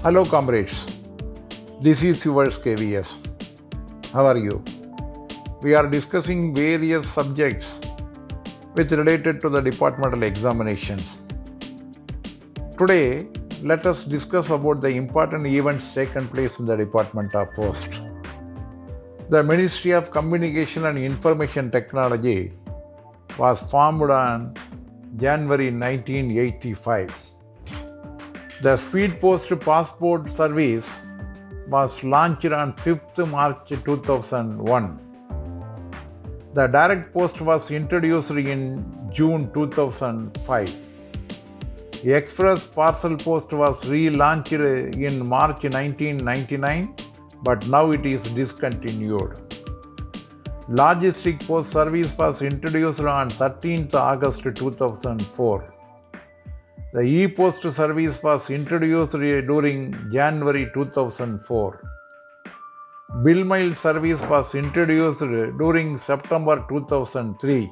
Hello, comrades. This is yours KVS. How are you? We are discussing various subjects which related to the departmental examinations. Today, let us discuss about the important events taken place in the Department of Post. The Ministry of Communication and Information Technology was formed on January 1985. The Speed Post Passport Service was launched on 5th March 2001. The Direct Post was introduced in June 2005. The Express Parcel Post was relaunched in March 1999, but now it is discontinued. Logistic Post Service was introduced on 13th August 2004. The e-Post service was introduced during January 2004. Bill Mail service was introduced during September 2003.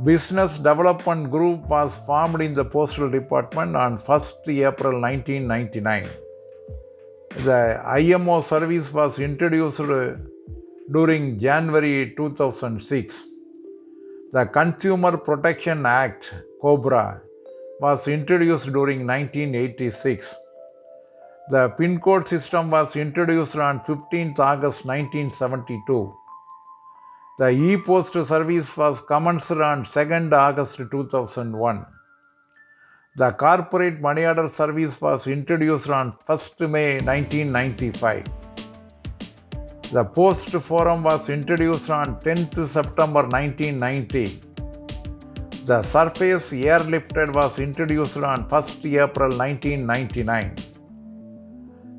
Business Development Group was formed in the Postal Department on 1st April 1999. The IMO service was introduced during January 2006. The Consumer Protection Act, COBRA, was introduced during 1986. The PIN code system was introduced on 15th August 1972. The e-Post service was commenced on 2nd August 2001. The Corporate Money Order Service was introduced on 1st May 1995. The Post Forum was introduced on 10th September 1990. The Surface Airlifted was introduced on 1st April 1999.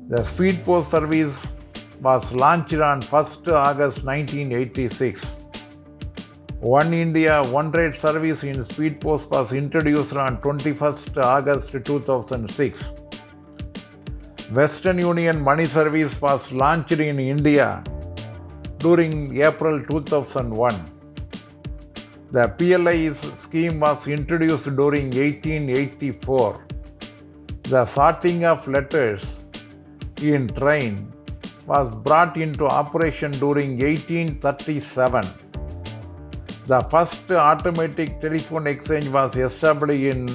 The Speed Post Service was launched on 1st August 1986. One India, One Rate service in Speed Post was introduced on 21st August 2006. Western Union Money Service was launched in India during April 2001. The PLI scheme was introduced during 1884. The sorting of letters in train was brought into operation during 1837. The first automatic telephone exchange was established in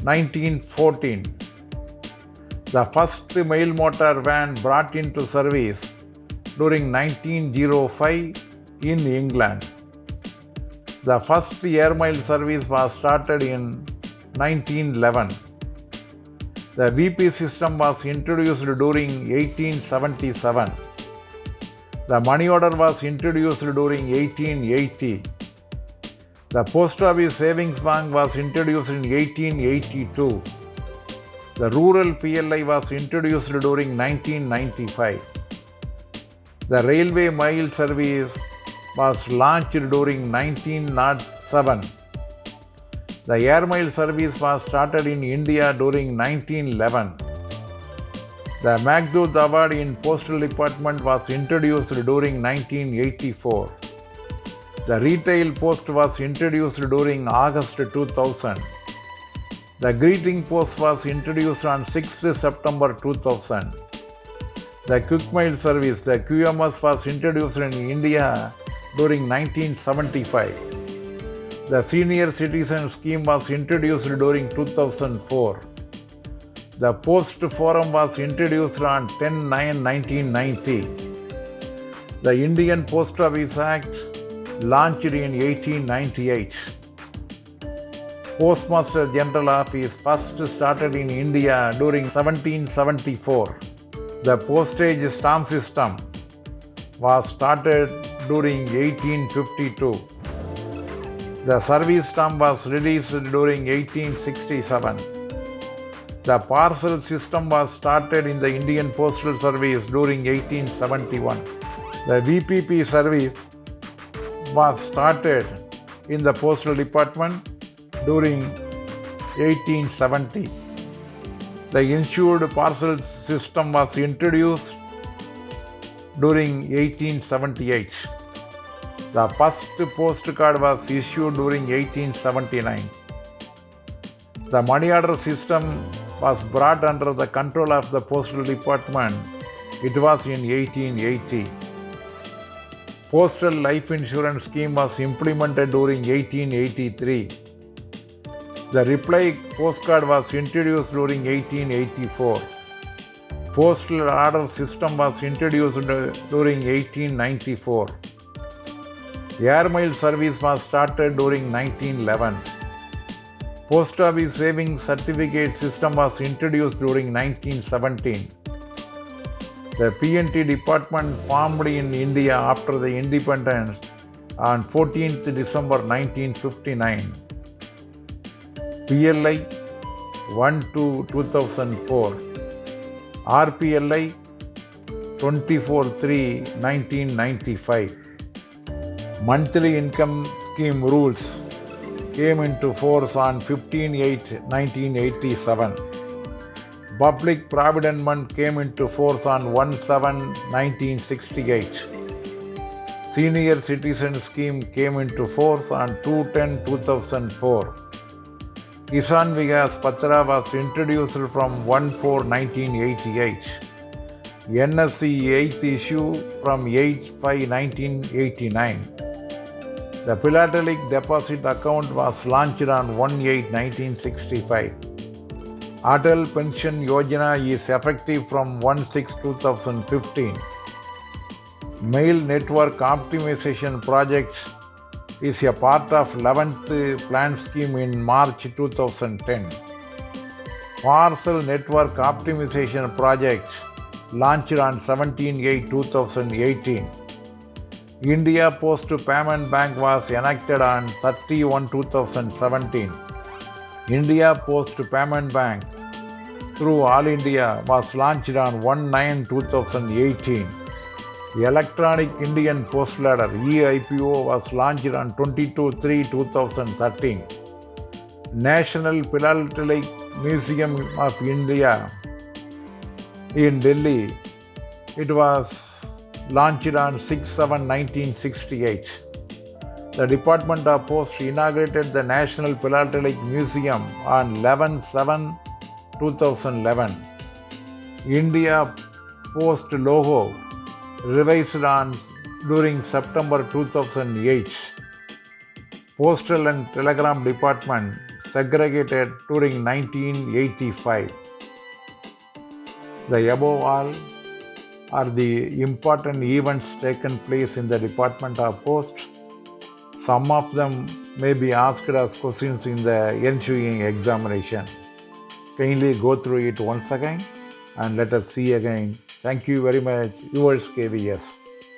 1914. The first mail motor van brought into service during 1905 in England. The first airmail service was started in 1911. The VP system was introduced during 1877. The money order was introduced during 1880. The Post Office Savings Bank was introduced in 1882. The Rural PLI was introduced during 1995. The Railway Mail Service was launched during 1907. The Airmail service was started in India during 1911. The Magdut Award in Postal Department was introduced during 1984. The Retail Post was introduced during August 2000. The Greeting Post was introduced on 6th September 2000. The Quick Mail Service, the QMS, was introduced in India during 1975. The Senior Citizen Scheme was introduced during 2004. The Post Forum was introduced on 10/9/1990. The Indian Post Office Act launched in 1898. Postmaster General Office first started in India during 1774. The postage stamp system was started during 1852. The service stamp was released during 1867. The parcel system was started in the Indian Postal Service during 1871. The VPP service was started in the Postal Department during 1870. The insured parcel system was introduced during 1878. The first postcard was issued during 1879. The money order system was brought under the control of the Postal Department. It was in 1880. Postal Life Insurance Scheme was implemented during 1883. The reply postcard was introduced during 1884. Postal order system was introduced during 1894. Airmail service was started during 1911. Post Office Savings Certificate system was introduced during 1917. The P&T department formed in India after the independence on 14th December 1959. PLI 1/2/2004. RPLI 24/3/1995. Monthly income scheme rules came into force on 15/8/1987. Public Provident Fund came into force on 1/7/1968. Senior Citizen Scheme came into force on 2/10/2004. Kisan Vikas Patra was introduced from 1/4/1988. NSC 8th issue from 8/5/1989. The Philatelic Deposit Account was launched on 1/8/1965. Atal Pension Yojana is effective from 1/6/2015. Mail Network Optimization Project is a part of 11th Plan Scheme in March 2010. Parcel Network Optimization Project launched on 17/8/2018. India Post Payment Bank was enacted on 30/1/2017. India Post Payment Bank through All India was launched on 1/9/2018. The Electronic Indian Postletter (eIPO) was launched on 22/3/2013. National Philatelic Museum of India in Delhi, it was launched on 6/7/1968. The Department of Post inaugurated the National Philatelic Museum on 11/7/2011. India Post logo revised during September 2008. Postal and Telegram Department segregated during 1985. The above all are the important events taken place in the Department of Post. Some of them may be asked as questions in the ensuing examination. Kindly go through it once again and let us see again. Thank you very much. Yours KVS.